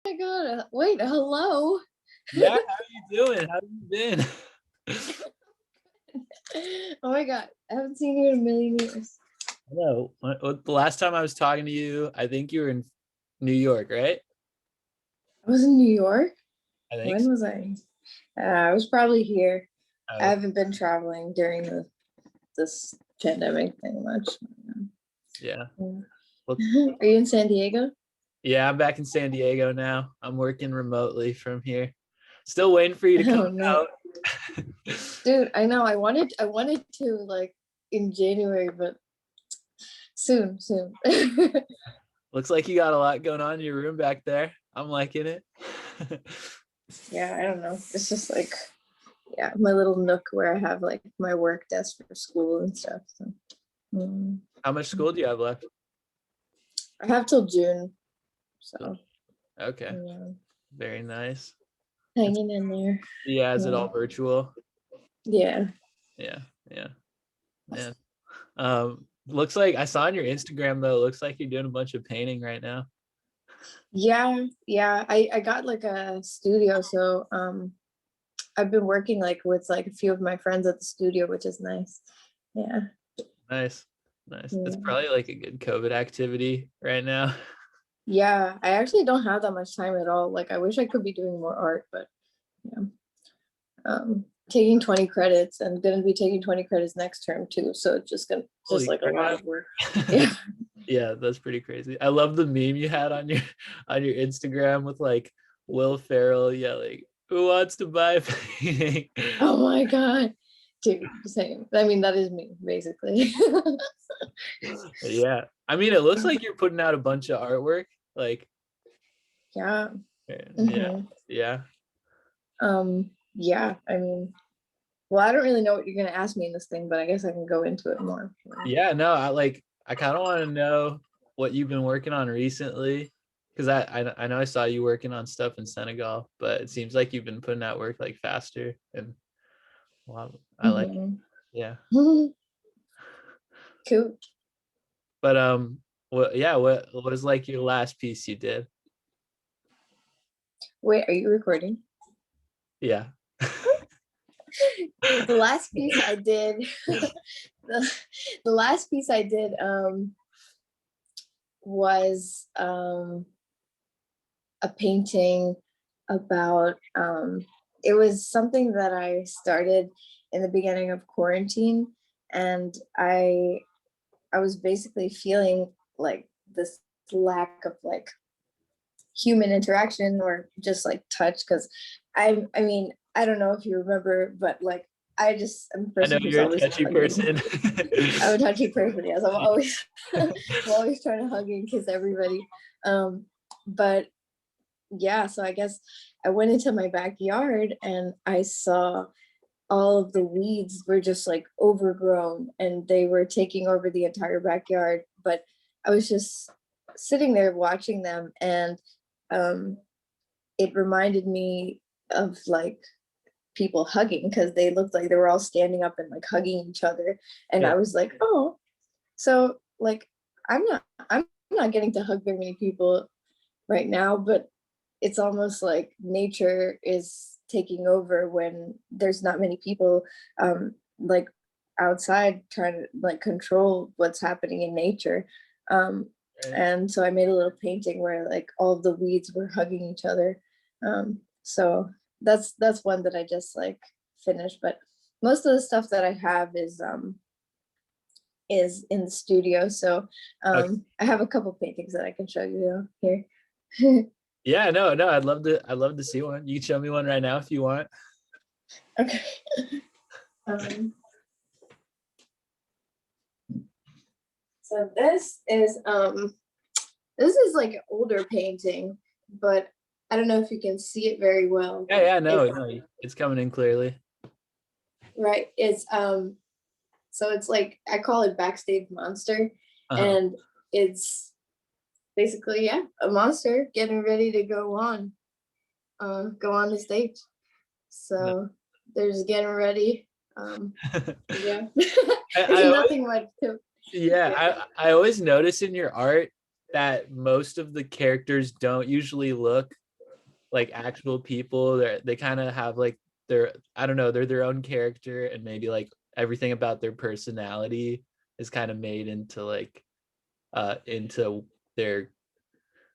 my God. Wait, hello. Yeah, how are you doing? How have you been? Oh my God. I haven't seen you in a million years. Hello. The last time I was talking to you, I think you were in New York, right? I was in New York. I think When so. was I? I was probably here. I Oh, haven't been traveling during this pandemic thing much. yeah. Yeah. Well, Are you in San Diego? yeah, I'm back in San Diego now. I'm working remotely from here. Still waiting for you to come Oh no. out. Dude, I know. I wanted to like in January, but soon. Looks like you got a lot going on in your room back there. I'm liking it. Yeah, I don't know. It's just like, yeah, my little nook where I have like my work desk for school and stuff. So How much school do you have left? I have till June. So Okay, yeah, very nice. It's, hanging in there. yeah, is it Yeah. all virtual? Yeah. Yeah, yeah, man. Looks like I saw on your Instagram though. It looks like you're doing a bunch of painting right now. Yeah. I got like a studio, so I've been working like with like a few of my friends at the studio, which is nice. Yeah. Nice, nice. It's Yeah. probably like a good COVID activity right now. Yeah, I actually don't have that much time at all. Like I wish I could be doing more art, but yeah. Taking 20 credits and gonna be taking 20 credits next term too. So it's just Holy like a lot crap! of work. Yeah. Yeah, that's pretty crazy. I love the meme you had on your Instagram with like Will Ferrell yelling, "Who wants to buy a painting?" Oh my God. Dude, same. I mean, that is me, basically. Yeah, I mean, it looks like you're putting out a bunch of artwork. Like, Yeah. yeah, hmm yeah, yeah, I mean, well, I don't really know what you're gonna ask me in this thing, but I guess I can go into it more. yeah. No, I kind of want to know what you've been working on recently, because I know I saw you working on stuff in Senegal, but it seems like you've been putting out work like faster, and wow, I like it. hmm Yeah. Cool. But what was like your last piece you did? Wait, are you recording? Yeah. The last piece I did, the, the last piece I did was a painting about it was something that I started in the beginning of quarantine, and I was basically feeling like this lack of like human interaction or just like touch, because I mean, I don't know if you remember, but like I'm a I know person who's you're a always touchy hugging. person. I'm a touchy person, yes. I'm always I'm always trying to hug and kiss everybody. But yeah, so I guess I went into my backyard and I saw all of the weeds were just like overgrown and they were taking over the entire backyard. But I was just sitting there watching them, and um, it reminded me of like people hugging, because they looked like they were all standing up and like hugging each other. And Yeah. I was like, oh, so like I'm not getting to hug very many people right now, but it's almost like nature is taking over when there's not many people like outside trying to like control what's happening in nature. um Right. and so I made a little painting where like all of the weeds were hugging each other. So that's one that I just like finished, but most of the stuff that I have is in the studio. So Okay. I have a couple paintings that I can show you here. Yeah, no, I'd love to see one. You can show me one right now if you want. Okay. Um, so this is like an older painting, but I don't know if you can see it very well. Yeah, It's no, it's coming in clearly. right. It's so it's like I call it Backstage Monster, Uh-huh. and it's basically, yeah, a monster getting ready to go on the stage. No. So there's getting ready. Yeah. I There's always, nothing much to yeah. yeah, I always notice in your art that most of the characters don't usually look like actual people. They kind of have like their, I don't know, they're their own character, and maybe like everything about their personality is kind of made into like into their,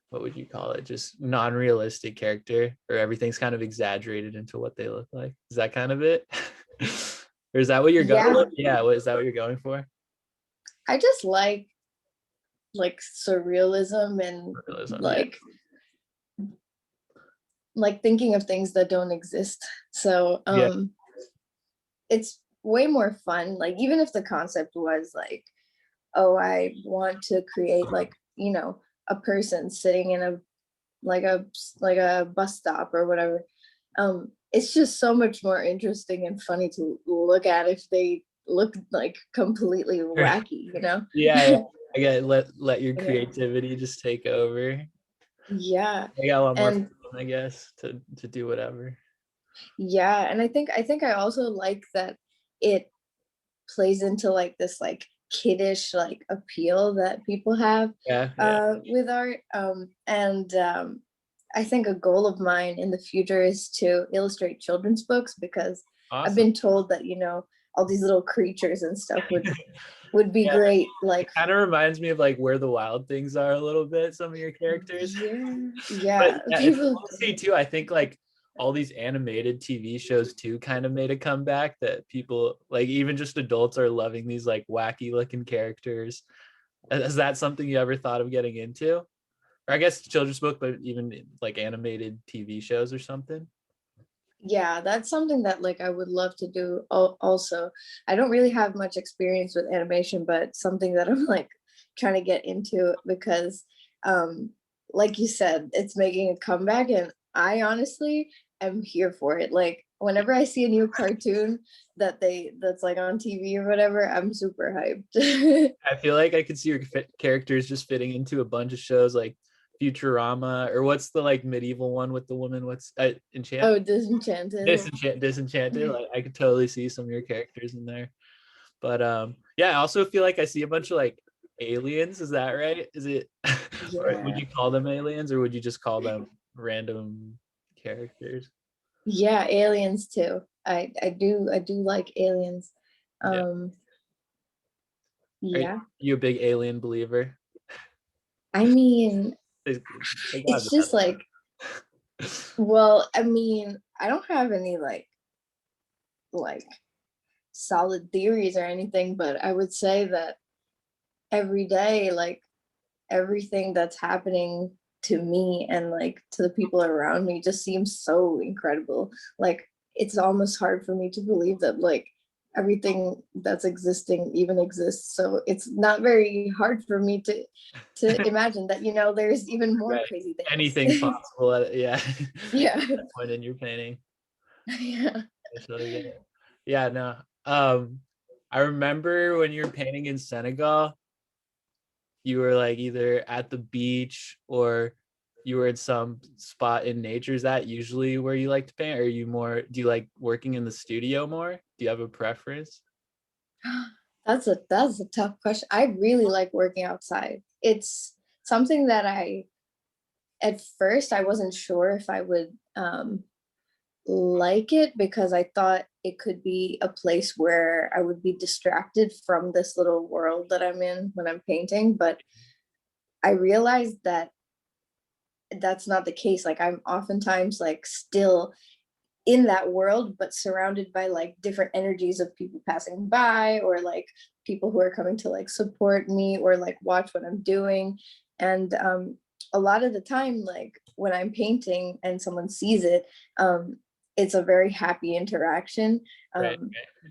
what would you call it, just non-realistic character, or everything's kind of exaggerated into what they look like. Is that kind of it? Or is that what you're going Yeah, for? Yeah, what is that what you're going for? I just like surrealism and Realism, yeah. like thinking of things that don't exist. So Yeah. it's way more fun. Like even if the concept was like, oh, I want to create like, a person sitting in a like a bus stop or whatever. It's just so much more interesting and funny to look at if they look like completely wacky, you know? Yeah, yeah. I get, let your Yeah. creativity just take over. Yeah. I got a lot more And freedom, I guess, to do whatever. yeah, and I think I also like that it plays into like this like kiddish like appeal that people have Yeah, yeah. with art. And I think a goal of mine in the future is to illustrate children's books, because I've Awesome. been told that all these little creatures and stuff would be Yeah, great. it Like kind of reminds me of like Where the Wild Things Are a little bit, some of your characters. yeah, But yeah, yeah, it's people. cool to see too. I think like all these animated TV shows too kind of made a comeback, that people like, even just adults are loving these like wacky looking characters. Is that something you ever thought of getting into? Or I guess children's book, but even like animated TV shows or something? Yeah, that's something that like I would love to do also. I don't really have much experience with animation, but something that I'm like trying to get into, because um like you said, it's making a comeback and I honestly am here for it. Like whenever I see a new cartoon that's like on TV or whatever, I'm super hyped. I feel like I could see your characters just fitting into a bunch of shows like Futurama, or what's the like medieval one with the woman? What's Enchant? Oh, Disenchanted. Disenchanted. Like I could totally see some of your characters in there. But yeah, I also feel like I see a bunch of like aliens. Is that right? Is it, or would Yeah. you call them aliens, or would you just call them random characters? Yeah, aliens too. I do like aliens. Yeah. Um Are yeah. you a big alien believer? I mean, They, they gotta it's just like, be. well, I mean, I don't have any like solid theories or anything, but I would say that every day, like everything that's happening to me and like to the people around me just seems so incredible. Like it's almost hard for me to believe that like everything that's existing even exists. So it's not very hard for me to imagine that there's even more Right. crazy Anything's things. possible. Yeah. Yeah. At that point in your painting. Yeah. I totally get it. Yeah, no. I remember when you were painting in Senegal, you were like either at the beach or you were in some spot in nature. Is that usually where you like to paint? Or are you more, do you like working in the studio more? Do you have a preference? That's a tough question. I really like working outside. It's something that at first I wasn't sure if I would like it, because I thought it could be a place where I would be distracted from this little world that I'm in when I'm painting. But I realized that that's not the case. Like I'm oftentimes like still in that world, but surrounded by like different energies of people passing by, or like people who are coming to like support me or like watch what I'm doing. And a lot of the time, like when I'm painting and someone sees it, it's a very happy interaction. Right.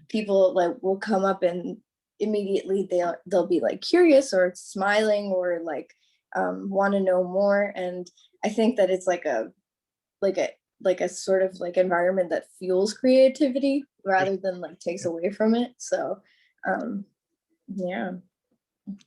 People like will come up and immediately they'll be like curious or smiling or like want to know more. And I think that it's like a like a sort of like environment that fuels creativity rather than like takes away from it. So um yeah.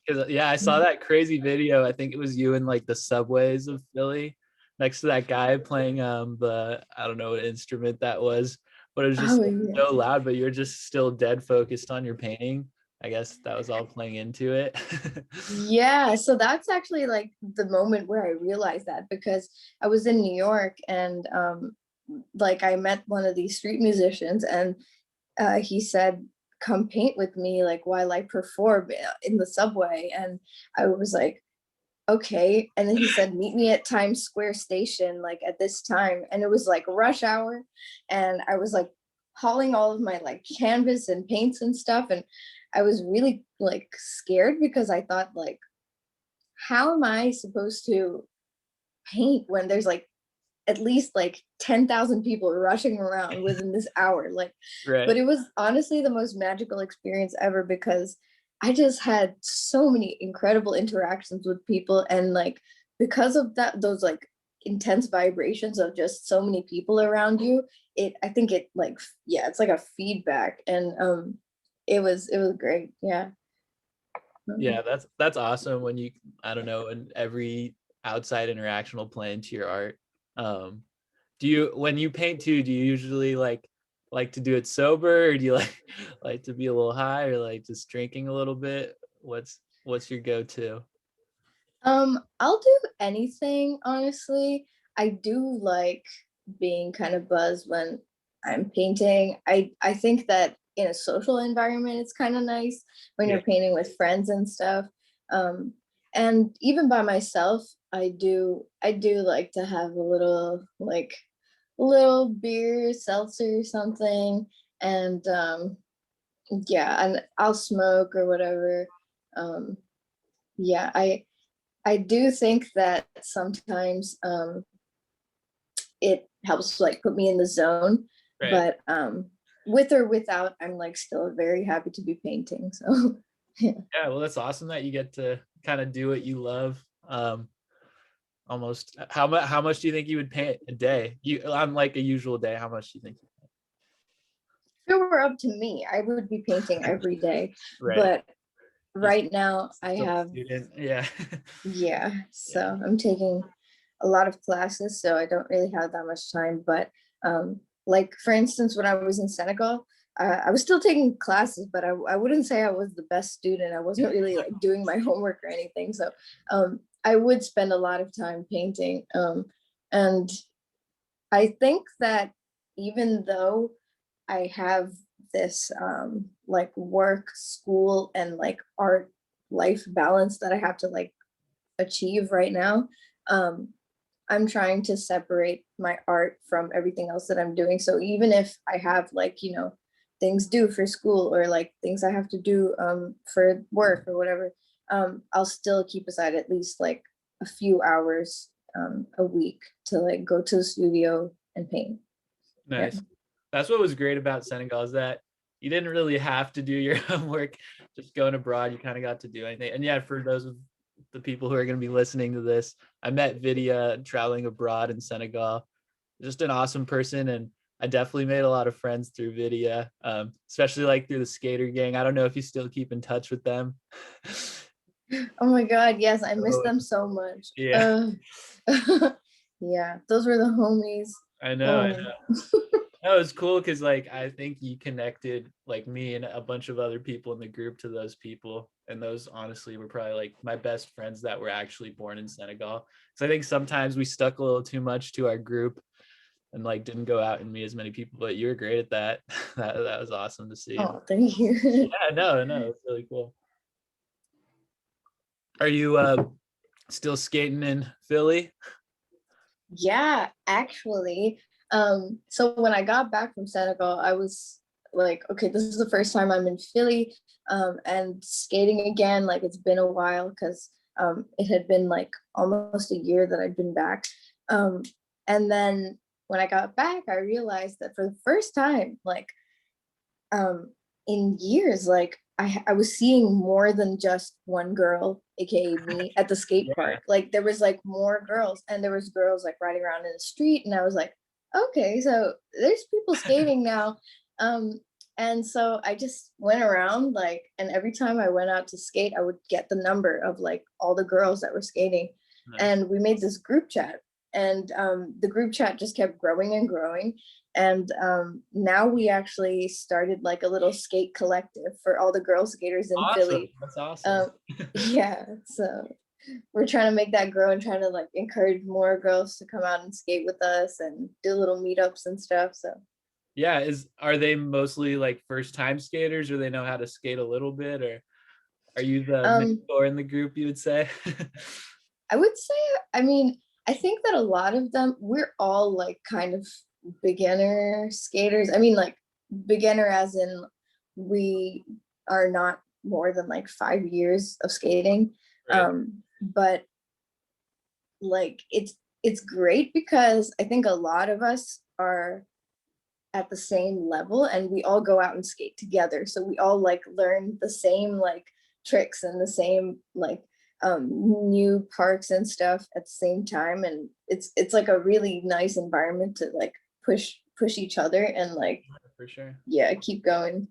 Because yeah, I saw that crazy video. I think it was you in like the subways of Philly, next to that guy playing the, I don't know what instrument that was, but it was just Oh yeah. so loud. But you're just still dead focused on your painting. I guess that was all playing into it. Yeah, so that's actually like the moment where I realized that, because I was in New York and like I met one of these street musicians, and he said, "Come paint with me like while I perform in the subway." And I was like, "Okay." And then he said, "Meet me at Times Square station like at this time." And it was like rush hour, and I was like hauling all of my like canvas and paints and stuff, and I was really like scared because I thought like, how am I supposed to paint when there's like at least like 10,000 people rushing around within this hour? Like, but Right. it was honestly the most magical experience ever, because I just had so many incredible interactions with people, and like because of that, those like intense vibrations of just so many people around you, I think it like yeah, it's like a feedback, and it was great. Yeah. Yeah, that's awesome when you, I don't know, and every outside interaction will play into your art. Um, do you, when you paint too, do you usually like to do it sober, or do you like like to be a little high, or like just drinking a little bit? What's your go-to? I'll do anything, honestly. I do like being kind of buzzed when I'm painting. I think that in a social environment, it's kind of nice when Yeah. you're painting with friends and stuff. Um, and even by myself, I do like to have a little beer, seltzer, or something, and yeah, and I'll smoke or whatever. Um, yeah, I do think that sometimes it helps like put me in the zone, Right. but with or without, I'm like still very happy to be painting. So yeah. Yeah, well, that's awesome that you get to kind of do what you love. Almost how much do you think you would paint a day? You on like a usual day, how much do you think? If it were up to me, I would be painting every day. Right. But Just right now I still a have, student. Yeah. yeah, Yeah. so I'm taking a lot of classes, so I don't really have that much time. But like for instance, when I was in Senegal, I was still taking classes, but I wouldn't say I was the best student. I wasn't really like doing my homework or anything. So I would spend a lot of time painting. And I think that even though I have this like work, school, and like art life balance that I have to like achieve right now, um, I'm trying to separate my art from everything else that I'm doing. So even if I have like, things due for school, or like things I have to do for work or whatever, I'll still keep aside at least like a few hours a week to like go to the studio and paint. Yeah. Nice. That's what was great about Senegal, is that you didn't really have to do your homework. Just going abroad, you kind of got to do anything. And yeah, for those of the people who are going to be listening to this, I met Vidya traveling abroad in Senegal. Just an awesome person, and I definitely made a lot of friends through Vidya, especially like through the skater gang. I don't know if you still keep in touch with them. Oh my God, yes, I miss Oh, them so much. yeah, Yeah, those were the homies. I know. I Oh. know. No, it's cool because like I think you connected like me and a bunch of other people in the group to those people, and those honestly were probably like my best friends that were actually born in Senegal. So I think sometimes we stuck a little too much to our group and like didn't go out and meet as many people. But you were great at that. That was awesome to see. Oh, thank you. Yeah, no, it's really cool. Are you still skating in Philly? Yeah, actually. So when I got back from Senegal, I was like, okay, this is the first time I'm in Philly, and skating again. Like it's been a while, because it had been like almost a year that I'd been back. Um, and then when I got back, I realized that for the first time, like um in years, like I was seeing more than just one girl, aka me, at the skate Yeah. park. Like there was like more girls, and there was girls like riding around in the street, and I was like, okay, so there's people skating now. And so I just went around like, and every time I went out to skate, I would get the number of like all the girls that were skating, Nice. and we made this group chat. and the group chat just kept growing and growing. And now we actually started like a little skate collective for all the girl skaters in Awesome. Philly. That's awesome. Yeah, so we're trying to make that grow and trying to like encourage more girls to come out and skate with us and do little meetups and stuff. So Yeah, are they mostly like first time skaters, or they know how to skate a little bit, or are you the mentor in the group, you would say? I would say, I mean, I think that a lot of them, we're all like kind of beginner skaters. I mean, like beginner as in we are not more than like 5 years of skating. Right. But like it's great because I think a lot of us are at the same level and we all go out and skate together. So we all like learn the same like tricks and the same like new parks and stuff at the same time. And it's like a really nice environment to like push each other and like For sure. yeah, keep going.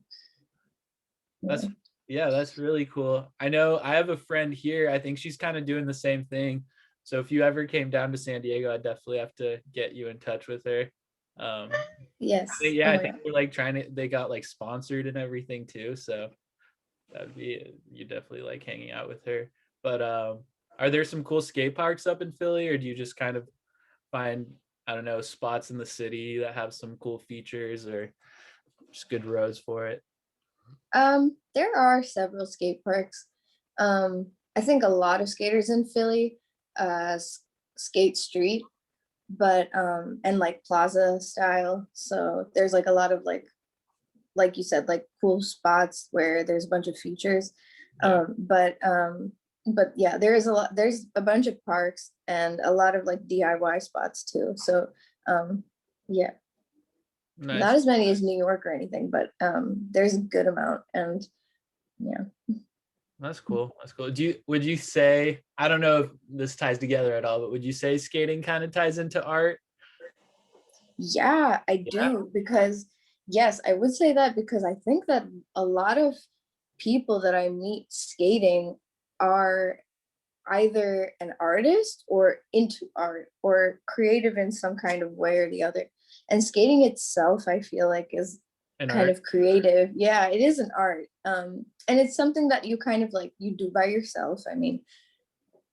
That's yeah, that's really cool. I know I have a friend here. I think she's kind of doing the same thing. So if you ever came down to San Diego, I'd definitely have to get you in touch with her. Um, Yes. yeah, Oh I my think God. they're like they got like sponsored and everything too. So that'd be, you definitely like hanging out with her. But are there some cool skate parks up in Philly, or do you just kind of find, I don't know, spots in the city that have some cool features or just good roads for it? There are several skate parks. I think a lot of skaters in Philly skate street, but and like plaza style. So there's like a lot of like you said, like cool spots where there's a bunch of features. Yeah. But yeah, there's a bunch of parks and a lot of like DIY spots too. So yeah, not Nice. as many as New York or anything, but there's a good amount. And yeah. That's cool. That's cool. Would you say, I don't know if this ties together at all, but would you say skating kind of ties into art? Yeah, I Yeah. do because yes, I would say that because I think that a lot of people that I meet skating are either an artist or into art or creative in some kind of way or the other. And skating itself, I feel like is And kind art? of creative. Yeah, it is an art. And it's something that you kind of like you do by yourself. I mean,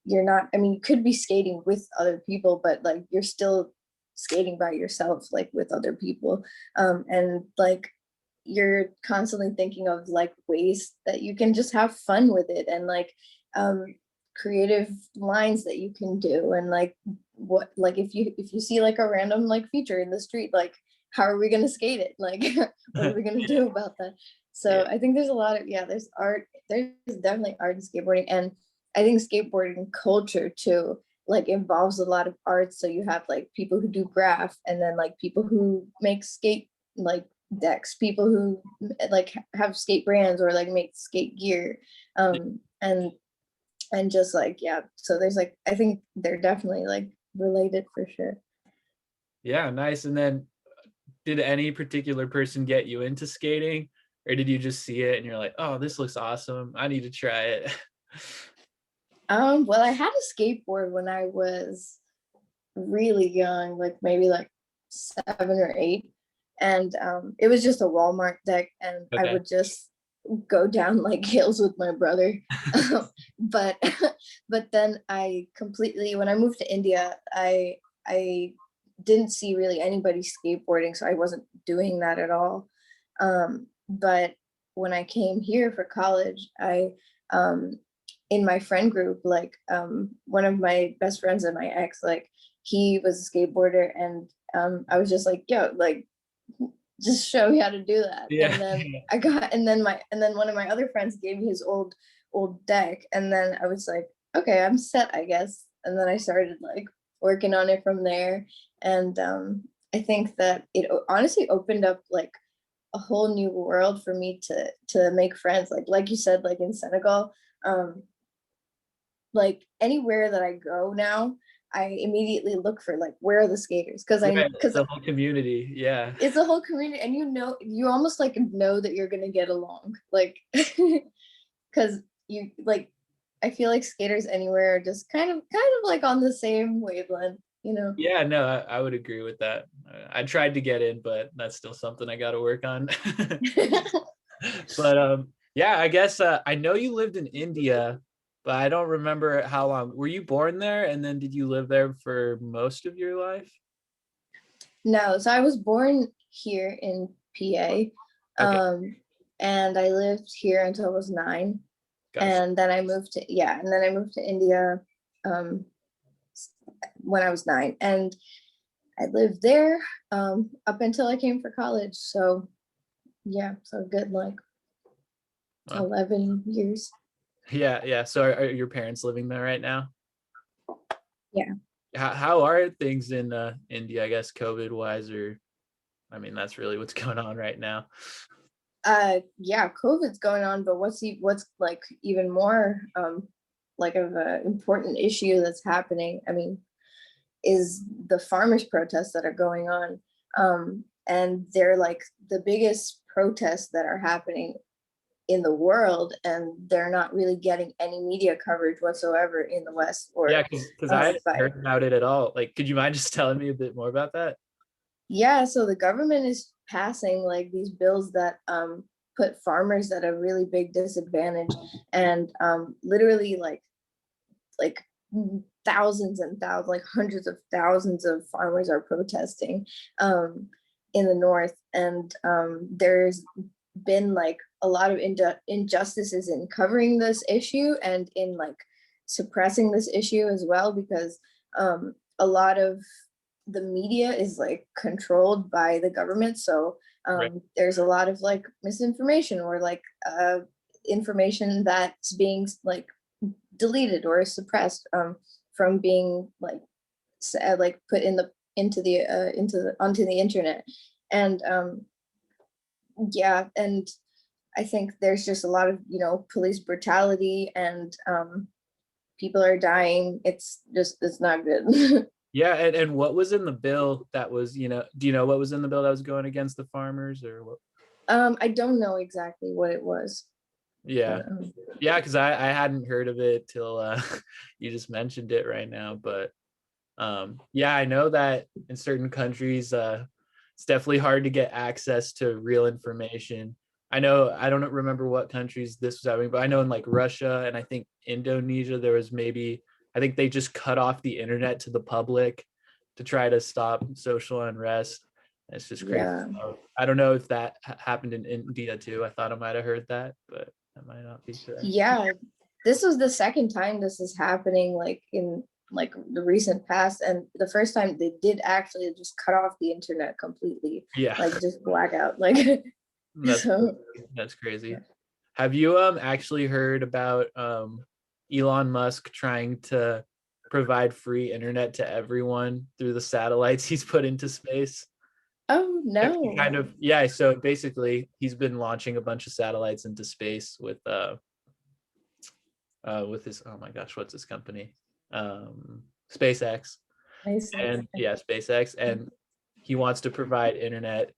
you're not, I mean, you could be skating with other people, but like you're still skating by yourself, like with other people. And like you're constantly thinking of like ways that you can just have fun with it and like um creative lines that you can do and like what like if you see like a random like feature in the street, like how are we going to skate it, like what are we going to do about that? Yeah. So I think there's a lot of yeah, there's art, there's definitely art in skateboarding. And I think skateboarding culture too like involves a lot of art. So you have like people who do graph and then like people who make skate like decks, people who like have skate brands or like make skate gear. um and just like yeah, so there's like I think they're definitely like related for sure. Yeah, nice. And then did any particular person get you into skating, or did you just see it and you're like, oh, this looks awesome, I need to try it? Well, I had a skateboard when I was really young, like maybe like 7 or 8. And it was just a Walmart deck, and I Okay. would just go down like hills with my brother. but but then I completely when I moved to India, I didn't see really anybody skateboarding, so I wasn't doing that at all. But when I came here for college, I in my friend group, like one of my best friends and my ex, like he was a skateboarder, and I was just like, yo, like just show me how to do that. Yeah. And then I got and then one of my other friends gave me his old deck, and then I was like, okay, I'm set, I guess. And then I started like working on it from there. And I think that it honestly opened up like a whole new world for me to make friends, like you said, like in Senegal. Like anywhere that I go now, I immediately look for like where are the skaters, Right, because it's a whole community. Yeah. it's a whole community, and you know, you almost like know that you're gonna get along, like because you like I feel like skaters anywhere are just kind of like on the same wavelength. you know. Yeah, no, I would agree with that. I tried to get in, but that's still something I got to work on. But yeah, I guess I know you lived in India, but I don't remember how long. Were you born there, and then did you live there for most of your life? No, so I was born here in PA, Okay, and I lived here until I was 9, gotcha. and then I moved to and then I moved to India um, when I was 9, and I lived there up until I came for college. So yeah, so good like Well, 11 years. yeah, yeah. So are your parents living there right now? Yeah. How are things in India? I guess COVID wise, or I mean, that's really what's going on right now. Yeah, COVID's going on, but what's like even more like of an important issue that's happening, I mean, is the farmers protests that are going on. And they're like the biggest protests that are happening in the world, and they're not really getting any media coverage whatsoever in the West Yeah, or because I hadn't by heard about it at all. Like, could you mind just telling me a bit more about that? yeah, so the government is passing like these bills that put farmers at a really big disadvantage, and literally like thousands and thousands, like hundreds of thousands of farmers are protesting um in the north, and there's been like a lot of injustices in covering this issue and in like suppressing this issue as well, because a lot of the media is like controlled by the government. So Right. there's a lot of like misinformation or like information that's being like deleted or suppressed from being like put in the into the onto the internet. And yeah, and I think there's just a lot of, you know, police brutality, and people are dying. It's just, it's not good. Yeah, and what was in the bill that was, do you know what was in the bill that was going against the farmers or what? I don't know exactly what it was, Yeah. but Yeah, because I hadn't heard of it till you just mentioned it right now. But yeah, I know that in certain countries, it's definitely hard to get access to real information. I know I don't remember what countries this was happening, but I know in like Russia and I think Indonesia, there was maybe I think they just cut off the internet to the public to try to stop social unrest. It's just crazy. yeah. I don't know if that happened in India too. I thought I might have heard that, but that might not be correct. Yeah, this was the second time this is happening, like in like the recent past, and the first time they did actually just cut off the internet completely, Yeah, like just blackout, like that's so that's crazy. yeah. Have you actually heard about Elon Musk trying to provide free internet to everyone through the satellites he's put into space? Oh He no. kind of yeah, so basically he's been launching a bunch of satellites into space with his oh my gosh, what's his company? SpaceX. Nice. And yeah, SpaceX, and he wants to provide internet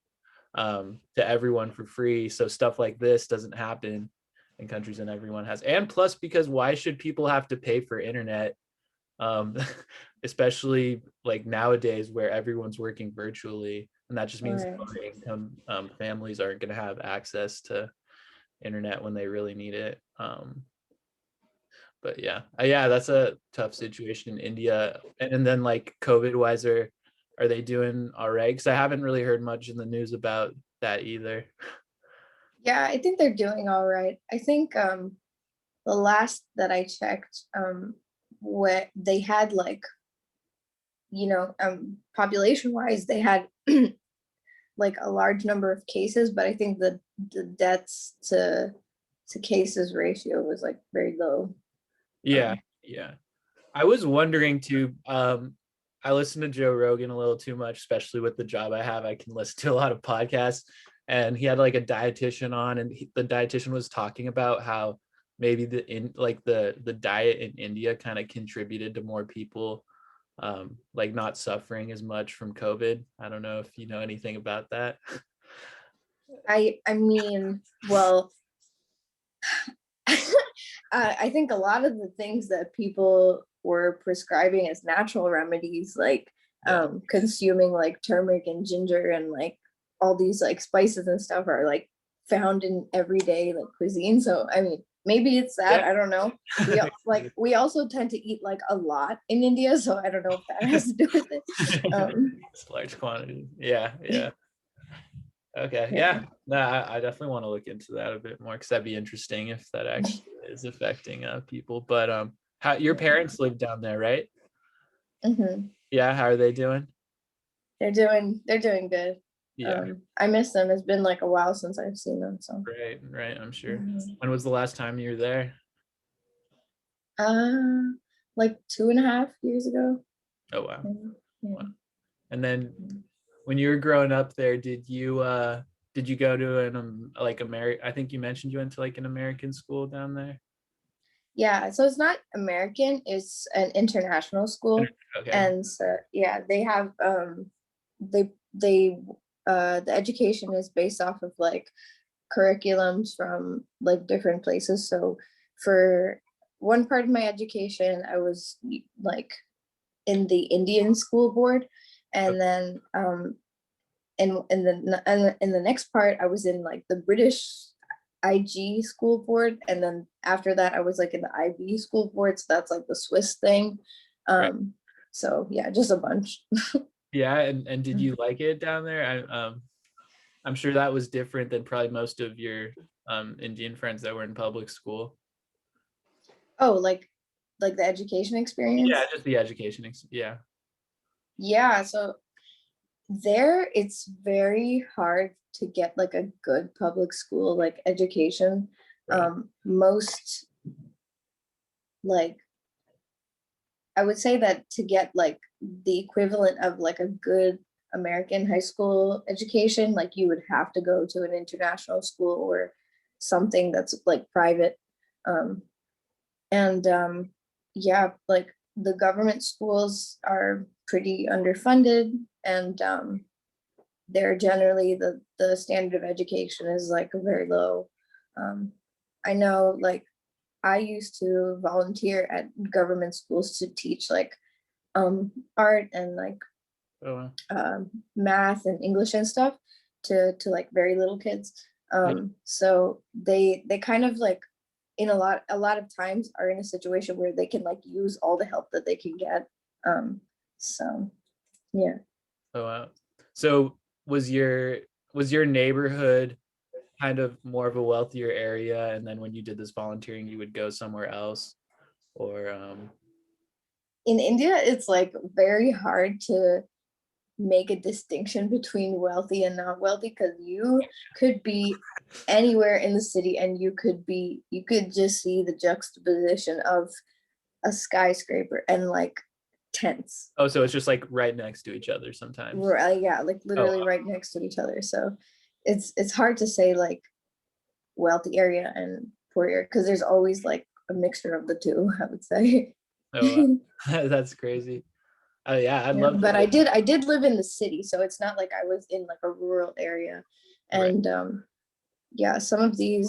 to everyone for free, so stuff like this doesn't happen in countries and everyone has. And plus, because why should people have to pay for internet, um, especially like nowadays where everyone's working virtually, and that just All means right. lower income families aren't going to have access to internet when they really need it. But yeah, yeah, that's a tough situation in India. And then like COVID wise, are they doing all right? Because I haven't really heard much in the news about that either. Yeah, I think they're doing all right. I think the last that I checked, what they had like, you know, population wise, they had like a large number of cases, but I think the deaths to cases ratio was like very low. Yeah, Um, yeah. I was wondering too. I listen to Joe Rogan a little too much, especially with the job I have. I can listen to a lot of podcasts, and he had like a dietitian on, and the dietitian was talking about how maybe the diet in India kind of contributed to more people like not suffering as much from COVID. I don't know if you know anything about that. I mean, well, I think a lot of the things that people were prescribing as natural remedies, like Yeah. consuming like turmeric and ginger and like all these like spices and stuff are like found in everyday like cuisine. So I mean, maybe it's that, Yeah. I don't know. We also tend to eat like a lot in India, so I don't know if that has to do with it. It's large quantity. Yeah, yeah. Okay, Yeah. yeah. No, I definitely want to look into that a bit more because that'd be interesting if that actually is affecting people. But how your parents live down there, right? Hmm. Yeah, how are they doing? They're doing good. Yeah, I miss them. It's been like a while since I've seen them, so. right, right. I'm sure. Mhm. When was the last time you were there? uh like 2.5 years ago. Oh wow. Mhm. Yeah. Wow. And then when you were growing up there, did you go to an like I think you mentioned you went to like an American school down there. Yeah, so it's not American, it's an international school. Okay. And so yeah, they have they the education is based off of like curriculums from like different places. So for one part of my education, I was like in the Indian school board, and then in the next part I was in like the British IG school board, and then after that I was like in the IB school board, so that's like the Swiss thing. Right. So yeah, just a bunch. Yeah, and did you like it down there? I'm sure that was different than probably most of your Indian friends that were in public school. Oh, like the education Yeah, experience. just the education. Yeah. Yeah, so there it's very hard to get like a good public school like education. Right. Most like I would say that to get like the equivalent of like a good American high school education, like you would have to go to an international school or something that's like private. Um, and yeah, like the government schools are pretty underfunded, and they're generally the standard of education is like very low. Um, I know like I used to volunteer at government schools to teach like art and like Oh, wow. math and English and stuff to like very little kids. Yeah. So they kind of like in a lot of times are in a situation where they can like use all the help that they can get. Um, so yeah. Oh, wow. So was your neighborhood kind of more of a wealthier area, and then when you did this volunteering, you would go somewhere else, or In India, it's like very hard to make a distinction between wealthy and not wealthy, because you could be anywhere in the city and you could just see the juxtaposition of a skyscraper and like tents. oh, so it's just like right next to each other sometimes. Yeah, like Oh, literally right next to each other. So it's hard to say like wealthy area and poor area, because there's always like a mixture of the two, I would say. oh, that's crazy. Oh yeah, I'd Yeah, love to but live. I did live in the city, so it's not like I was in like a rural area. Right. And yeah, some of these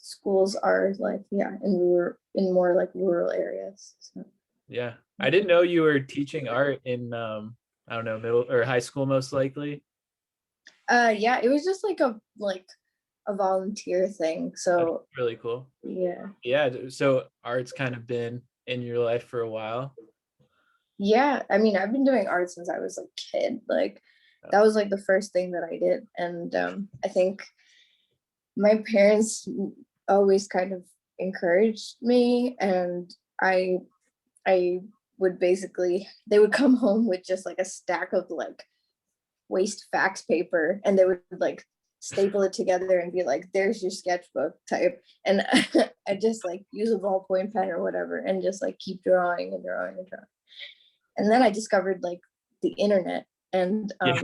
schools are like yeah in more like rural areas. So. Yeah, I didn't know you were teaching art in I don't know, middle or high school most likely. Yeah, it was just like a volunteer thing. That's So really cool. yeah. Yeah, so art's kind of been in your life for a while. Yeah, I mean, I've been doing art since I was a kid. Like that was like the first thing that I did. And I think my parents always kind of encouraged me, and I I would basically they would come home with just like a stack of like waste fax paper, and they would like staple it together and be like, there's your sketchbook type. And I just like use a ballpoint pen or whatever and just like keep drawing and drawing and drawing. And then I discovered like the internet, and Yeah.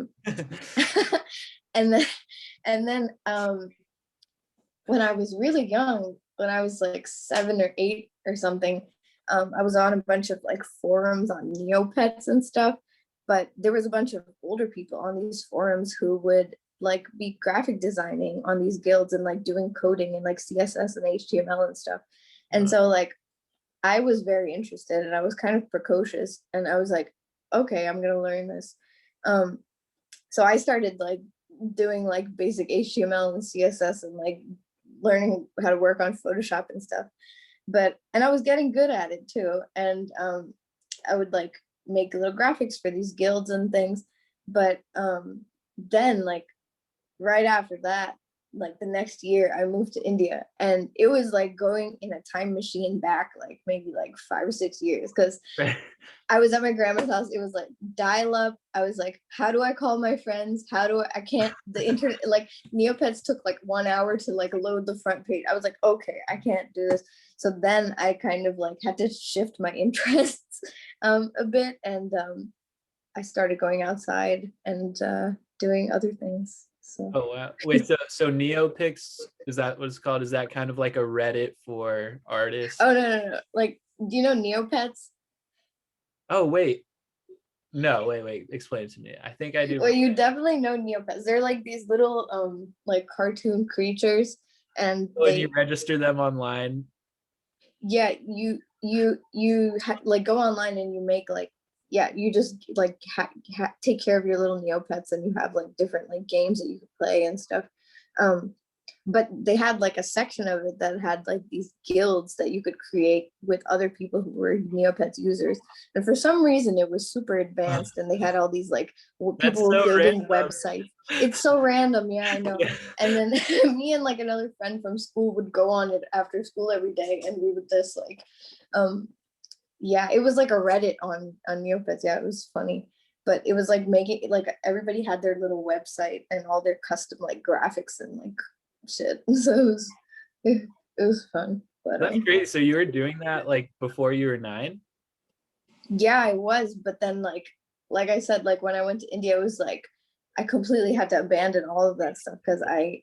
and then when I was really young, when I was like 7 or 8 or something, I was on a bunch of like forums on Neopets and stuff. But there was a bunch of older people on these forums who would like be graphic designing on these guilds and like doing coding and like CSS and HTML and stuff. And so like I was very interested, and I was kind of precocious, and I was like, okay, I'm gonna learn this. Um, so I started like doing like basic HTML and CSS and like learning how to work on Photoshop and stuff. And I was getting good at it too. And I would like make little graphics for these guilds and things. But then like right after that, like the next year, I moved to India, and it was like going in a time machine back like maybe like 5 or 6 years, because Right. I was at my grandma's house. It was like dial up. I was like, how do I call my friends? How do I can't the internet, like Neopets took like 1 hour to like load the front page. I was like, okay, I can't do this. So then I kind of like had to shift my interests a bit, and I started going outside and doing other things. So Oh wow. Wait, so Neopix, is that what it's called? Is that kind of like a Reddit for artists? oh no. Like, do you know Neopets? Oh wait. No, wait. Explain it to me. I think I do. Well, you definitely know Neopets. They're like these little like cartoon creatures, and When you register them online. yeah, like go online and you make like, yeah, you just like take care of your little Neopets, and you have like different like games that you could play and stuff. Um, but they had like a section of it that had like these guilds that you could create with other people who were Neopets users. And for some reason, it was super advanced, and they had all these like That's people were so building random. websites. It's so random, yeah, I know. Yeah. And then me and like another friend from school would go on it after school every day, and we would just like, um, yeah, it was like a Reddit on Neopets. Yeah, it was funny. But it was like making like everybody had their little website and all their custom like graphics and like shit. So it was fun. But That's great. So you were doing that like before you were 9? yeah, I was. But then like I said, like when I went to India, it was like I completely had to abandon all of that stuff because I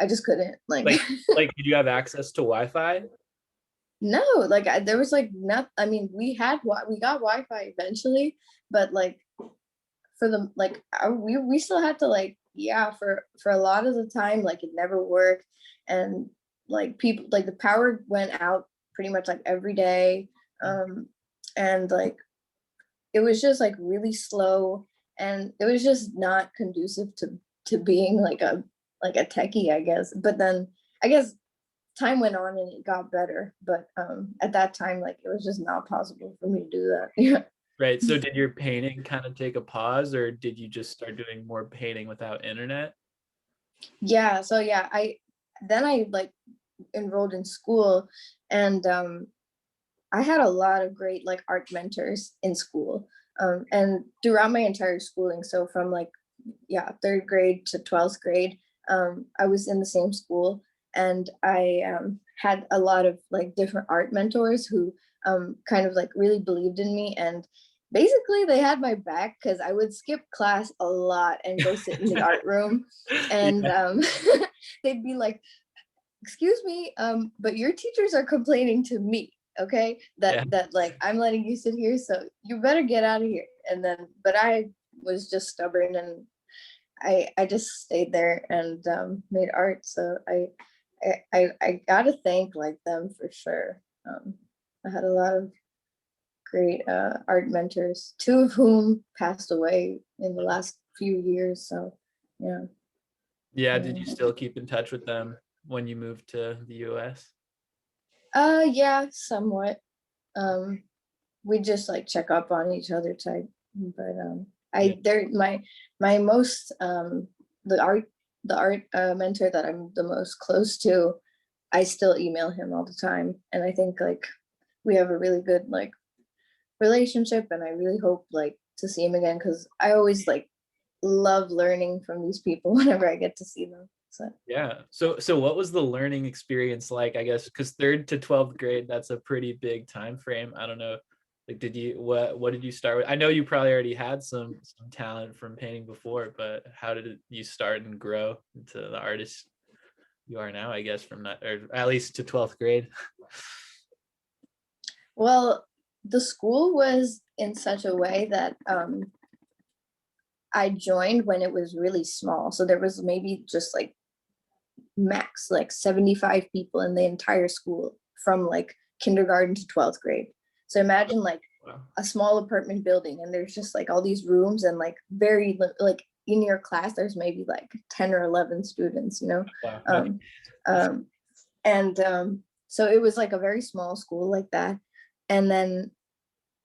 just couldn't like Like like did you have access to Wi-Fi? no, like there was like not. I mean, we got Wi-Fi eventually, but like for the like we still had to like, yeah, for a lot of the time like it never worked. And like people like the power went out pretty much like every day. And like it was just like really slow, and it was just not conducive to being like a techie, I guess. But then I guess time went on and it got better, but at that time like it was just not possible for me to do that. Yeah. Right. So did your painting kind of take a pause, or did you just start doing more painting without internet? Yeah, so yeah, I like enrolled in school, and I had a lot of great like art mentors in school. And throughout my entire schooling, so from like, yeah, third grade to 12th grade, I was in the same school, and I had a lot of like different art mentors who kind of like really believed in me. And basically they had my back because I would skip class a lot and go sit in the art room. And Yeah. they'd be like, excuse me, but your teachers are complaining to me, okay, Yeah. that like I'm letting you sit here, so you better get out of here. And then but I was just stubborn, and I just stayed there and made art. So I gotta thank like them for sure. I had a lot of great art mentors, two of whom passed away in the last few years. So yeah. Yeah. Did you Yeah. still keep in touch with them when you moved to the US? Yeah, somewhat. Um, we just like check up on each other type. But Yeah. I they're my most the art mentor that I'm the most close to, I still email him all the time. And I think like we have a really good like relationship, and I really hope like to see him again, because I always like love learning from these people whenever I get to see them. So Yeah. So what was the learning experience like, I guess, because 3rd to 12th grade, that's a pretty big time frame. I don't know. Like, what did you start with? I know you probably already had some talent from painting before, but how did you start and grow into the artist you are now, I guess, from that, or at least to 12th grade? well, the school was in such a way that I joined when it was really small. So there was maybe just like max like 75 people in the entire school from like kindergarten to 12th grade. So imagine like Wow. a small apartment building, and there's just like all these rooms, and like like in your class there's maybe like 10 or 11 students, you know. Wow. Okay. um, um, and so it was like a very small school like that. And then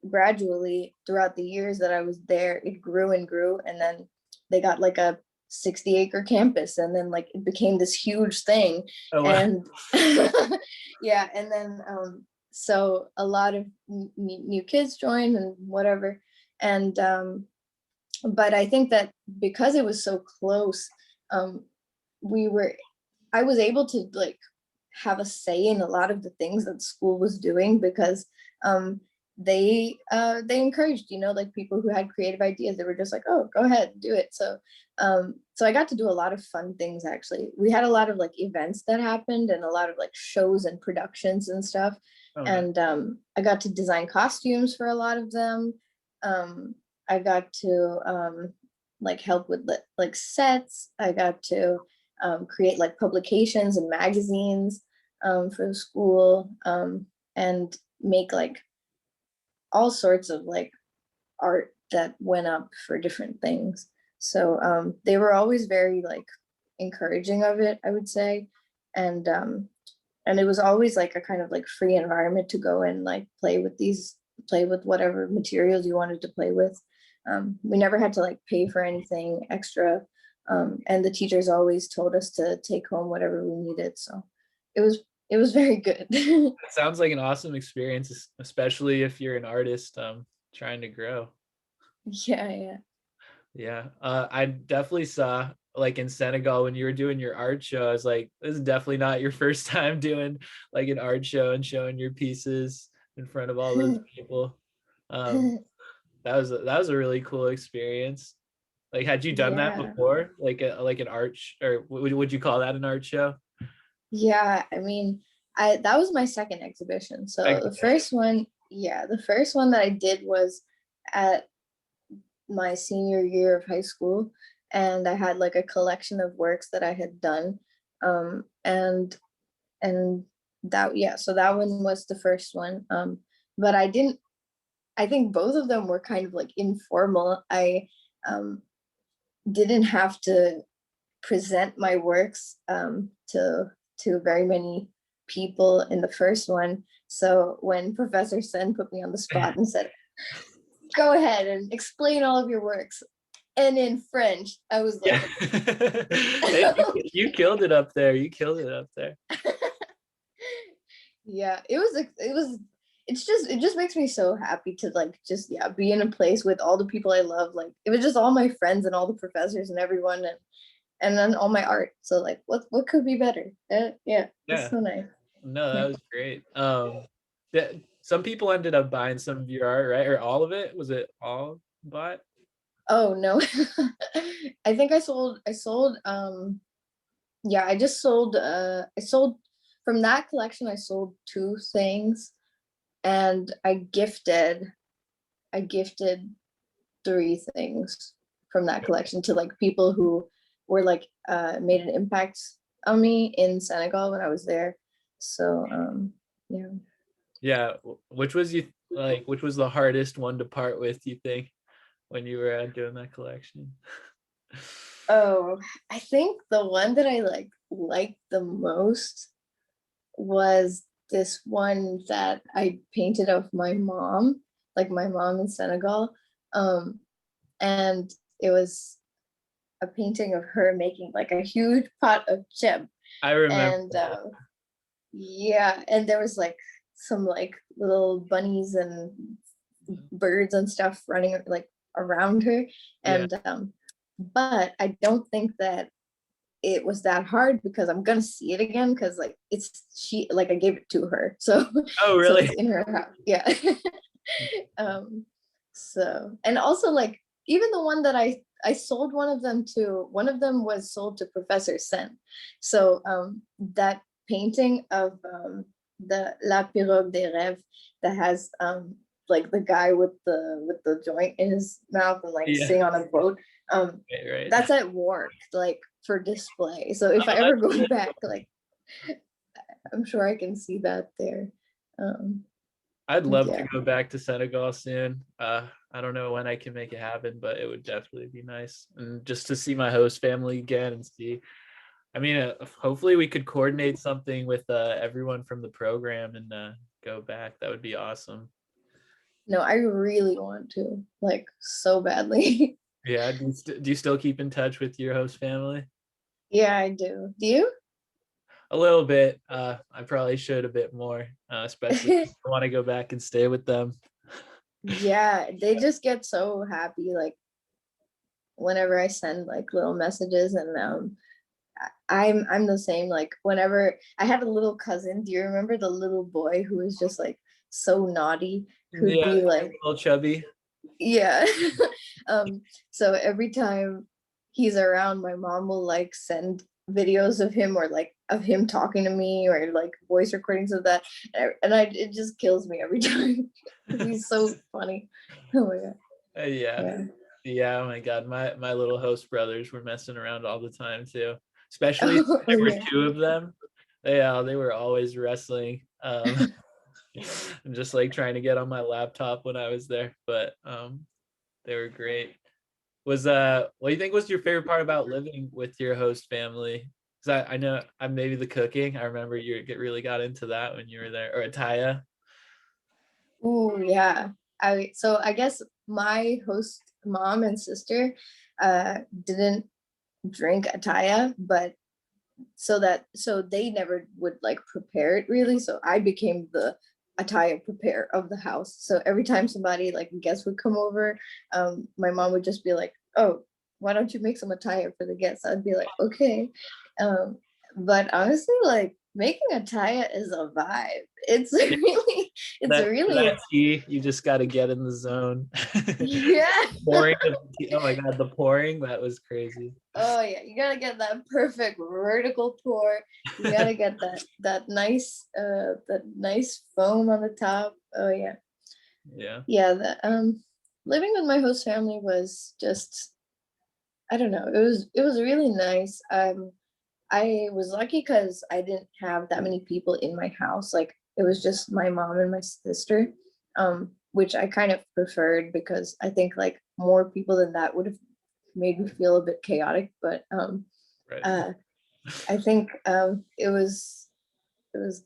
gradually throughout the years that I was there, it grew and grew, and then they got like a 60-acre campus, and then like it became this huge thing. Oh, wow. And yeah, and then so a lot of new kids joined and whatever. And but I think that because it was so close, um we were I was able to like have a say in a lot of the things that school was doing, because um they encouraged, you know, like people who had creative ideas. They were just like, oh, go ahead, do it. So so I got to do a lot of fun things. Actually, we had a lot of like events that happened, and a lot of like shows and productions and stuff. Oh, nice. And I got to design costumes for a lot of them. I got to like help with like sets. I got to create like publications and magazines for the school, and make like all sorts of like art that went up for different things. So they were always very like encouraging of it, I would say. And it was always like a kind of like free environment to go and like play with whatever materials you wanted to play with. We never had to like pay for anything extra. And the teachers always told us to take home whatever we needed. So it was it was very good. It sounds like an awesome experience, especially if you're an artist trying to grow. Yeah, yeah. Yeah. I definitely saw like in Senegal when you were doing your art show, I was like, this is definitely not your first time doing like an art show and showing your pieces in front of all those people. Um, that was a really cool experience. Like, had you done that Yeah. before? Like an art or would you call that an art show? Yeah, I mean, I that was my second exhibition. So the first one, yeah, the first one that I did was at my senior year of high school, and I had like a collection of works that I had done. And that, yeah, so that one was the first one. But I think both of them were kind of like informal. I um didn't have to present my works to very many people in the first one. So when Professor Sen put me on the spot and said, "Go ahead and explain all of your works," and in French, I was Yeah. like, Hey, you killed it up there. You killed it up there. yeah, it just makes me so happy to like just, yeah, be in a place with all the people I love. Like it was just all my friends and all the professors and everyone, and then all my art. So like what could be better? Yeah, it's Yeah. so nice. No, that was great. Yeah, some people ended up buying some of your art, right? Or all of it? Was it all bought? Oh no. I think I sold yeah, I sold from that collection. I sold two things, and I gifted three things from that collection to like people who were like made an impact on me in Senegal when I was there. So yeah. Yeah. Which was which was the hardest one to part with, you think, when you were doing that collection? Oh, I think the one that I liked the most was this one that I painted of my mom, like my mom in Senegal. Um, and it was a painting of her making like a huge pot of chip. I remember. And yeah, and there was like some like little bunnies and birds and stuff running like around her. Yeah. And but I don't think that it was that hard, because I'm gonna see it again, because like it's she like I gave it to her. So Oh, so really? it's in her house. Yeah. um so, and also like even the one that I sold one of them to, one of them was sold to Professor Sen. So that painting of the La Pirogue des Rêves, that has like the guy with the joint in his mouth and like Yeah. sitting on a boat, um Right. that's at work, like for display. So if I Oh, ever that's go cool. back, like I'm sure I can see that there. um I'd love to Yeah. go back to Senegal soon. I don't know when I can make it happen, but it would definitely be nice. And just to see my host family again and see, I mean, hopefully we could coordinate something with everyone from the program and go back. That would be awesome. No, I really want to, like, so badly. Yeah. Do you still keep in touch with your host family? Yeah, I do. Do you? A little bit. I probably should a bit more, especially if I want to go back and stay with them. Yeah, they just get so happy, like, whenever I send like little messages, and I'm the same. Like, whenever I had a little cousin, do you remember the little boy who was just like so naughty, who'd Yeah, be a like, little chubby. yeah. So every time he's around, my mom will like send videos of him, or like of him talking to me, or like voice recordings of that. It just kills me every time. He's so funny. Oh my god. Yeah. Yeah. Yeah, oh my God, my little host brothers were messing around all the time too. Especially since Oh, there were yeah. two of them. They were always wrestling. And just like trying to get on my laptop when I was there. But they were great. What do you think was your favorite part about living with your host family? Because I know I'm maybe the cooking. I remember you really got into that when you were there, or Ataya. Ooh, yeah. I guess my host mom and sister didn't drink ataya, but so they never would like prepare it really. So I became the attire preparer of the house. So every time somebody like guests would come over, my mom would just be like, "Oh, why don't you make some attire for the guests?" I'd be like, "Okay." Um, but honestly, like making attire is a vibe. It's really, it's That really, tea, you just got to get in the zone. yeah. Pouring of tea. Oh my God, the pouring, that was crazy. Oh yeah, you gotta get that perfect vertical pour. You gotta get that nice foam on the top. Oh yeah. Yeah. Yeah, living with my host family was just, I don't know, it was really nice. I was lucky because I didn't have that many people in my house. Like, it was just my mom and my sister, which I kind of preferred, because I think like more people than that would have made me feel a bit chaotic. But Right. uh, I think it was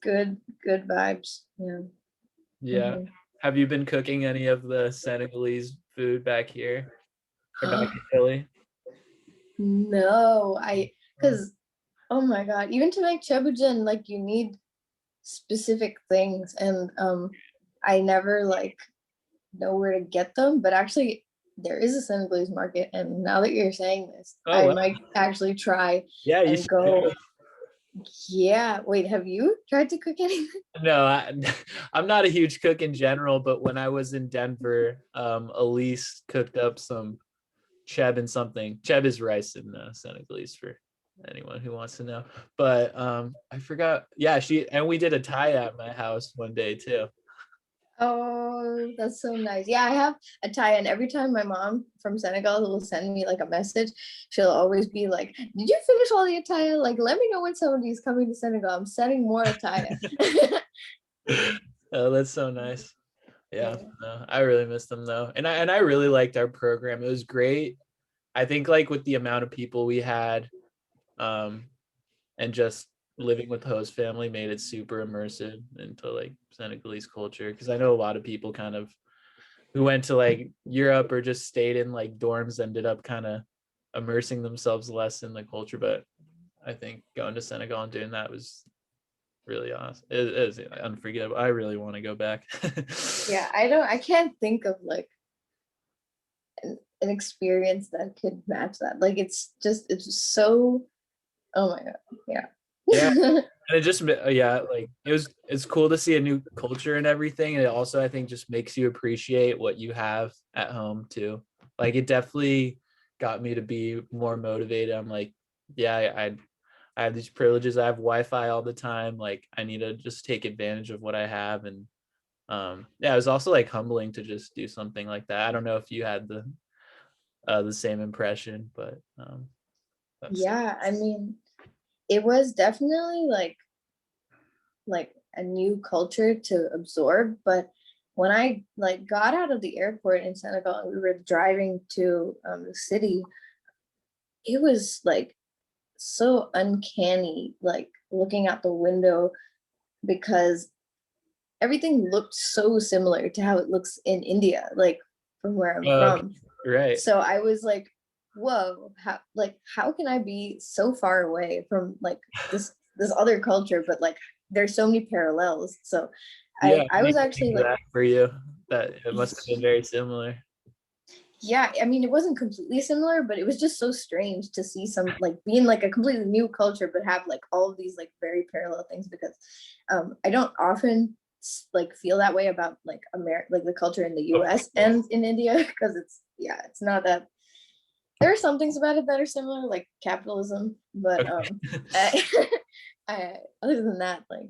good vibes. Yeah. Yeah. Mhm. Have you been cooking any of the Senegalese food back here or back in Philly? No, Oh, because oh my god, even to make chebujan, like you need specific things, and I never like know where to get them. But actually, there is a Senegalese market, and now that you're saying this, oh I wow. might actually try Yeah, you and should go. go. Yeah, wait, have you tried to cook anything? No, I'm not a huge cook in general, but when I was in Denver, Elise cooked up some cheb and something. Cheb is rice in Senegalese for anyone who wants to know. But I forgot. Yeah, we did a Thai at my house one day too. Oh, that's so nice. Yeah, I have a tie, and every time my mom from Senegal will send me like a message, she'll always be like, "Did you finish all the attire? Like, let me know when somebody's coming to Senegal. I'm sending more attire." Oh, that's so nice. Yeah, Yeah. no, I really miss them though, and I really liked our program. It was great. I think like with the amount of people we had, um, and just living with the host family made it super immersive into like Senegalese culture. Because I know a lot of people kind of who went to like Europe or just stayed in like dorms ended up kind of immersing themselves less in the culture. But I think going to Senegal and doing that was really awesome. It is unforgettable. I really want to go back. Yeah, I can't think of like an experience that could match that. Like, it's so, oh my god. Yeah, Yeah. and it just yeah, like it's cool to see a new culture and everything, and it also I think just makes you appreciate what you have at home too. Like it definitely got me to be more motivated. I'm like, yeah, I have these privileges. I have Wi-Fi all the time. Like I need to just take advantage of what I have. And yeah, it was also like humbling to just do something like that. I don't know if you had the same impression, but that's Yeah, I mean, it was definitely like a new culture to absorb, but when I like got out of the airport in Senegal and we were driving to the city, it was like so uncanny, like looking out the window, because everything looked so similar to how it looks in India, like from where I'm Okay, from. right. So I was like, whoa, how can I be so far away from like this other culture, but like there's so many parallels. So Yeah, I I was didn't think actually of like, that for you. That it must have been very similar. yeah, I mean, it wasn't completely similar, but it was just so strange to see some like being like a completely new culture, but have like all of these like very parallel things, because I don't often like feel that way about like America, like the culture in the Of US course. and in India, because it's not that, there are some things about it that are similar, like capitalism, but Okay. I, other than that, like,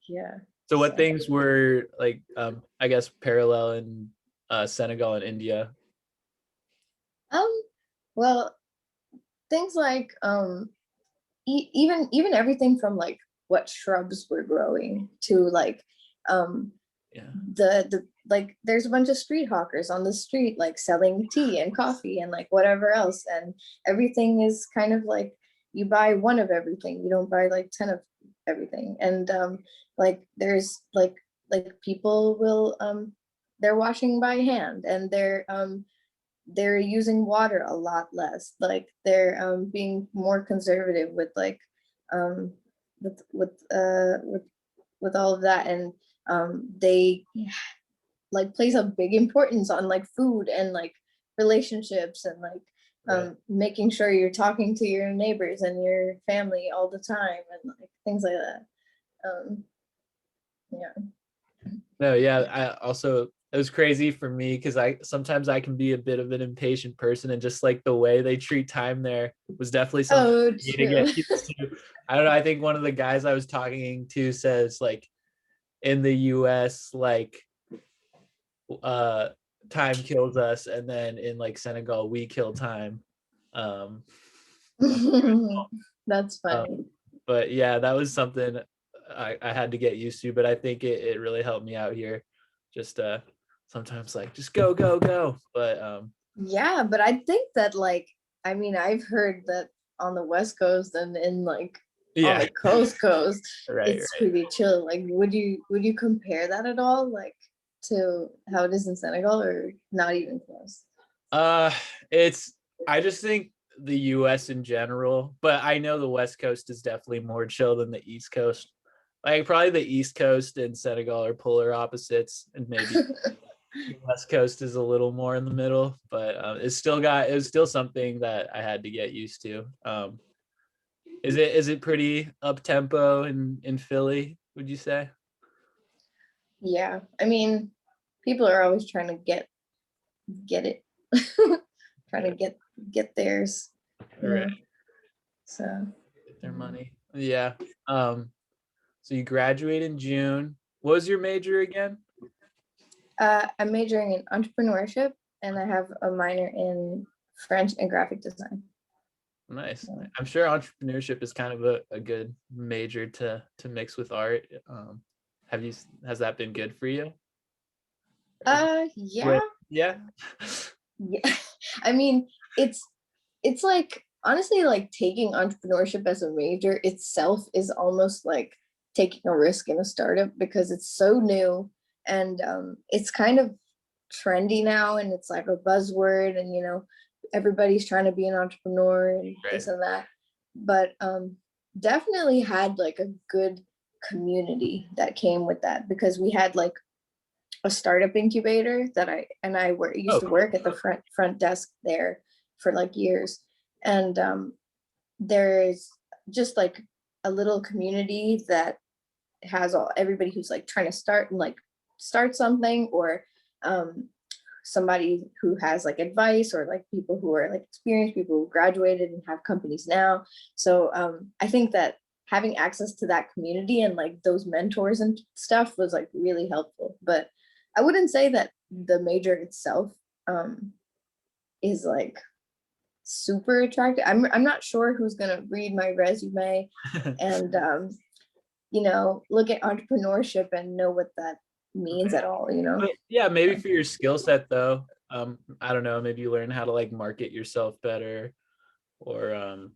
yeah. So what So things were like I guess parallel in Senegal and India? um well, things like even everything from like what shrubs were growing to like um Yeah. the like there's a bunch of street hawkers on the street like selling tea and coffee and like whatever else, and everything is kind of like you buy one of everything, you don't buy like 10 of everything. And like there's like people will they're washing by hand, and they're using water a lot less, like they're being more conservative with like um with all of that. And they like place a big importance on like food and like relationships, and like Right. making sure you're talking to your neighbors and your family all the time, and like things like that. Yeah. No, yeah, I also it was crazy for me because I sometimes I can be a bit of an impatient person, and just like the way they treat time there was definitely something Oh, for me to get true. used to. I don't know. I think one of the guys I was talking to says like in the US, like uh time kills us, and then in like Senegal we kill time. Um, That's um funny. but yeah, that was something I had to get used to, but I think it really helped me out here. Just sometimes like just go, go, go. But Yeah, but I think that like, I mean, I've heard that on the West Coast and in like on yeah, the coast, right, it's right. pretty chill. Like, would you compare that at all, like to how it is in Senegal, or not even close? Uh it's I just think the US in general, but I know the West Coast is definitely more chill than the East Coast. Like probably the East Coast and Senegal are polar opposites, and maybe the West Coast is a little more in the middle, but it was still something that I had to get used to. Is it pretty up tempo in Philly? Would you say? Yeah, I mean, people are always trying to get it, trying to Yeah, get theirs, you right. know. So Get their money. Yeah. Um. So you graduate in June. What was your major again? I'm majoring in entrepreneurship, and I have a minor in French and graphic design. Nice. So, I'm sure entrepreneurship is kind of a good major to mix with art. Have you has that been good for you? yeah, With yeah. yeah. I mean, it's like honestly, like taking entrepreneurship as a major itself is almost like taking a risk in a startup, because it's so new, and it's kind of trendy now, and it's like a buzzword, and everybody's trying to be an entrepreneur and this Right. and that. But definitely had like a good community that came with that, because we had like a startup incubator that used Oh, to cool. work at the front desk there for like years. And there's just like a little community that has everybody who's like trying to start something, or um, somebody who has like advice, or like people who are like experienced, people who graduated and have companies now. So I think that having access to that community and like those mentors and stuff was like really helpful. But I wouldn't say that the major itself um, is like super attractive. I'm not sure who's gonna read my resume and look at entrepreneurship and know what that means at all, you know? But yeah, maybe for your skill set though, I don't know, maybe you learn how to like market yourself better, or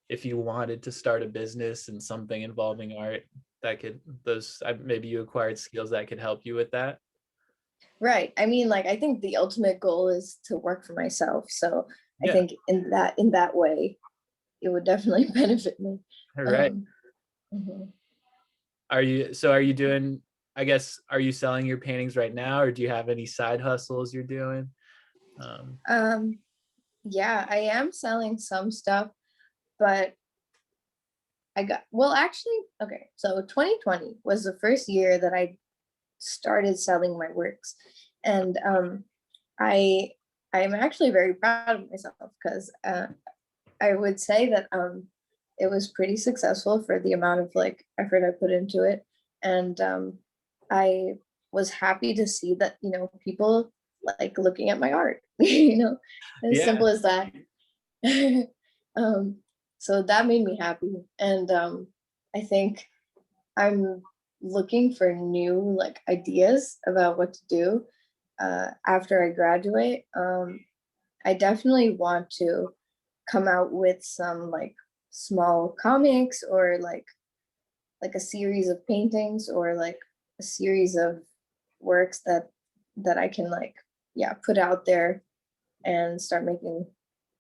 if you wanted to start a business and something involving art, that could maybe you acquired skills that could help you with that. Right. I mean, like, I think the ultimate goal is to work for myself. So I Yeah. think in that way, it would definitely benefit me. All right. Um, mhm. Are you doing, I guess, are you selling your paintings right now, or do you have any side hustles you're doing? Um, yeah, I am selling some stuff, but well, actually, okay. So 2020 was the first year that I started selling my works, and I I'm actually very proud of myself because I would say that it was pretty successful for the amount of like effort I put into it, and I was happy to see that, you know, people like looking at my art, you know, as Yeah. simple as that. um, so that made me happy, and I think I'm looking for new like ideas about what to do after I graduate. I definitely want to come out with some like small comics or like a series of paintings or like a series of works that I can like yeah put out there and start making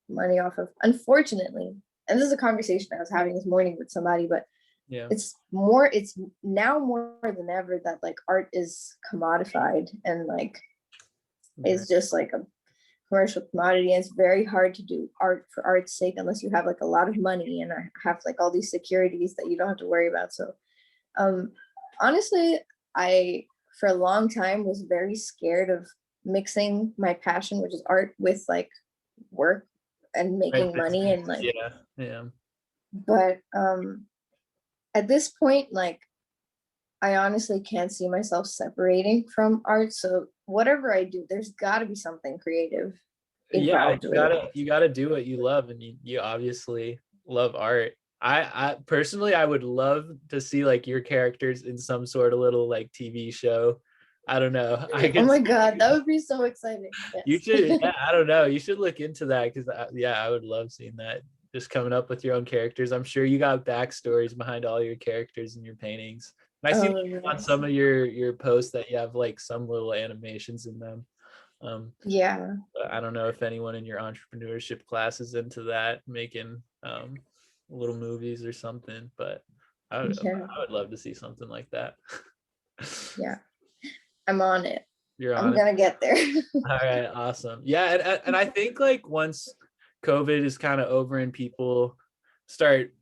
money off of. Unfortunately, and this is a conversation I was having this morning with somebody, but Yeah. it's now more than ever that like art is commodified and like Right. it's just like a commercial commodity, and it's very hard to do art for art's sake unless you have like a lot of money and have like all these securities that you don't have to worry about. So um honestly, I for a long time was very scared of mixing my passion, which is art, with like work and Right. making money and like, Yeah. Yeah. but at this point, like I honestly can't see myself separating from art. So whatever I do, there's got to be something creative Yeah, involved with it. you gotta do what you love, and you obviously love art. I personally, I would love to see like your characters in some sort of little like TV show. I don't know. I Oh could my God, that would be so exciting. you Yes. should, yeah, I don't know. You should look into that, because yeah, I would love seeing that. Just coming up with your own characters. I'm sure you got backstories behind all your characters in your paintings. And I see Oh, like, on yes. some of your posts that you have like some little animations in them. Um, Yeah. I don't know if anyone in your entrepreneurship class is into that, making little movies or something, but Yeah. I would love to see something like that. Yeah. I'm on it. You're I'm on it. gonna get there. All right, awesome. Yeah, and I think like once COVID is kind of over and people start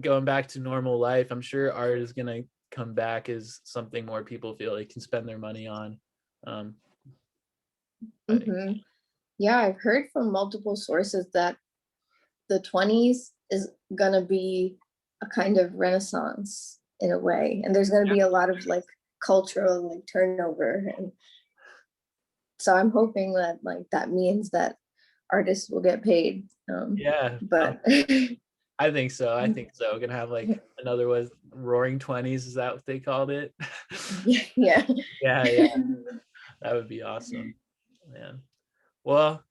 going back to normal life, I'm sure art is gonna come back as something more people feel they can spend their money on. Um, I, hmm Yeah, I've heard from multiple sources that the 20s is gonna be a kind of renaissance in a way, and there's gonna be a lot of like cultural like turnover, and so I'm hoping that like that means that artists will get paid. yeah, But I think so. I think so. We're gonna have like another was Roaring Twenties. Is that what they called it? yeah. Yeah, yeah, that would be awesome, man. Well,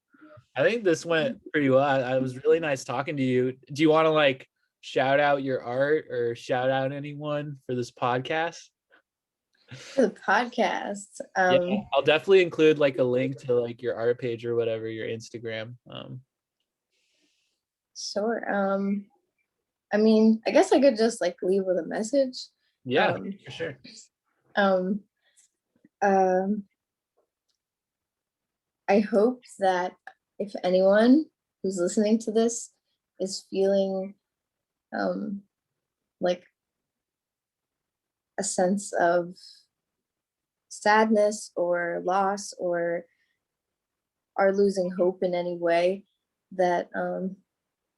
I think this went pretty well. I was really nice talking to you. Do you want to like shout out your art or shout out anyone for this podcast? The podcast. Yeah, I'll definitely include like a link to like your art page or whatever, your Instagram. Sure. I mean, I guess I could just like leave with a message. Yeah, Um, for sure. um, um, I hope that if anyone who's listening to this is feeling um, like a sense of sadness or loss or are losing hope in any way, that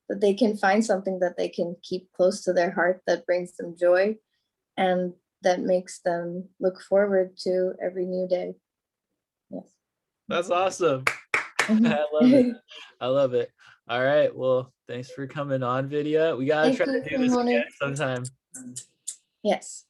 that they can find something that they can keep close to their heart that brings them joy and that makes them look forward to every new day. Yes. That's awesome. I love it. I love it. All right. Well, thanks for coming on, Vidya. We gotta Thank try you to do for this again holding. sometime. Yes.